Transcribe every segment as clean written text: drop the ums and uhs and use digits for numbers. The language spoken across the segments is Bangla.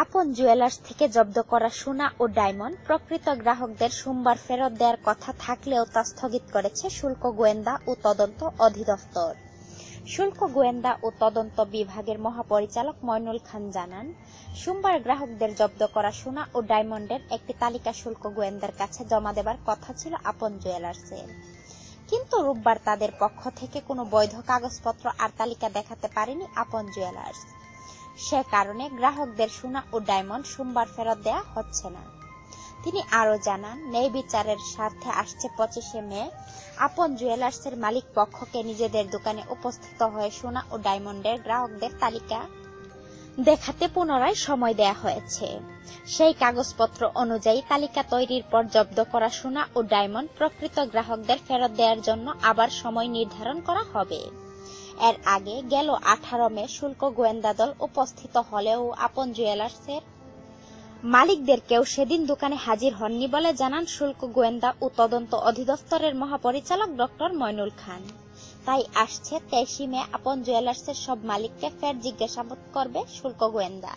আপন জুয়েলার্স থেকে জব্দ করা সোনা ও ডায়মন্ড প্রকৃত গ্রাহকদের সোমবার ফেরত দেওয়ার কথা থাকলেও তা স্থগিত করেছে শুল্ক গোয়েন্দা ও তদন্ত অধিদপ্তর। শুল্ক গোয়েন্দা ও তদন্ত বিভাগের মহাপরিচালক মইনুল খান জানান, সোমবার গ্রাহকদের জব্দ করা সোনা ও ডায়মন্ডের একটি তালিকা শুল্ক গোয়েন্দার কাছে জমা দেবার কথা ছিল আপন জুয়েলার্সের, কিন্তু রোববার তাদের পক্ষ থেকে কোনো বৈধ কাগজপত্র আর তালিকা দেখাতে পারেনি আপন জুয়েলার্স। সে কারণে গ্রাহকদের সোনা ও ডায়মন্ড সোমবার ফেরত দেয়া হচ্ছে না। তিনি আরো জানান, ন্যায় বিচারের স্বার্থে আসছে 25শে মে আপন জুয়েলার্সের মালিক পক্ষকে নিজেদের দোকানে উপস্থিত হয়ে সোনা ও ডায়মন্ডের গ্রাহকদের তালিকা দেখাতে পুনরায় সময় দেয়া হয়েছে। সেই কাগজপত্র অনুযায়ী তালিকা তৈরির পর জব্দ করা সোনা ও ডায়মন্ড প্রকৃত গ্রাহকদের ফেরত দেওয়ার জন্য আবার সময় নির্ধারণ করা হবে। এর আগে গেল 18 মে শুল্ক গোয়েন্দা দল উপস্থিত হলেও আপন জুয়েলার্সের মালিকদের কেউ সেদিন দোকানে হাজির হননি বলে জানান শুল্ক গোয়েন্দা ও তদন্ত অধিদপ্তরের মহাপরিচালক ডক্টর মইনুল খান। তাই আসছে 23 মে আপন জুয়েলার্সের সব মালিককে ফের জিজ্ঞাসাবাদ করবে শুল্ক গোয়েন্দা।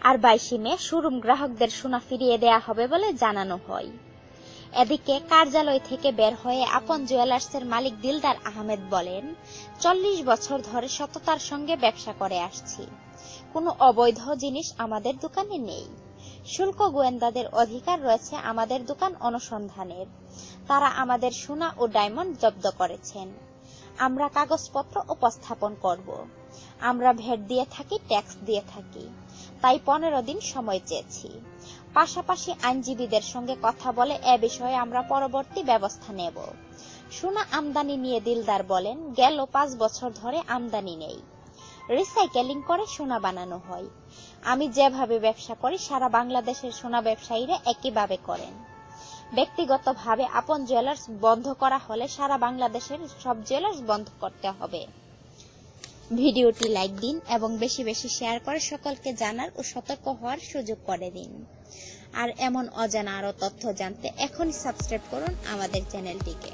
আর 22 মে শোরুম গ্রাহকদের সোনা ফিরিয়ে দেয়া হবে বলে জানানো হয়। এদিকে কার্যালয় থেকে বের হয়ে আপন জুয়েলার্সের মালিক দিলদার আহমেদ বলেন, 40 বছর ধরে সততার সঙ্গে ব্যবসা করে আসছি, কোনো অবৈধ জিনিস আমাদের দোকানে নেই। শুল্ক গোয়েন্দাদের অধিকার রয়েছে আমাদের দোকান অনুসন্ধানের। তারা আমাদের সোনা ও ডায়মন্ড জব্দ করেছেন। আমরা কাগজপত্র উপস্থাপন করব। আমরা ভ্যাট দিয়ে থাকি, ট্যাক্স দিয়ে থাকি, তাই 15 দিন সময় চেয়েছি। পাশাপাশি আইনজীবীদের সঙ্গে কথা বলে এ বিষয়ে আমরা পরবর্তী ব্যবস্থা নেব। সোনা আমদানি নিয়ে দিলদার বলেন, গেল 5 বছর ধরে আমদানি নেই। রিসাইকেলিং করে সোনা বানানো হয়। আমি যেভাবে ব্যবসা করি সারা বাংলাদেশের সোনা ব্যবসায়ীরা একইভাবে করেন। ব্যক্তিগতভাবে আপন জুয়েলার্স বন্ধ করা হলে সারা বাংলাদেশের সব জুয়েলার্স বন্ধ করতে হবে। ভিডিওটি লাইক দিন এবং বেশি বেশি শেয়ার করে সকলকে জানার ও সতর্ক হওয়ার সুযোগ করে দিন। আর এমন অজানা আরো তথ্য জানতে এখনই সাবস্ক্রাইব করুন আমাদের চ্যানেলটিকে।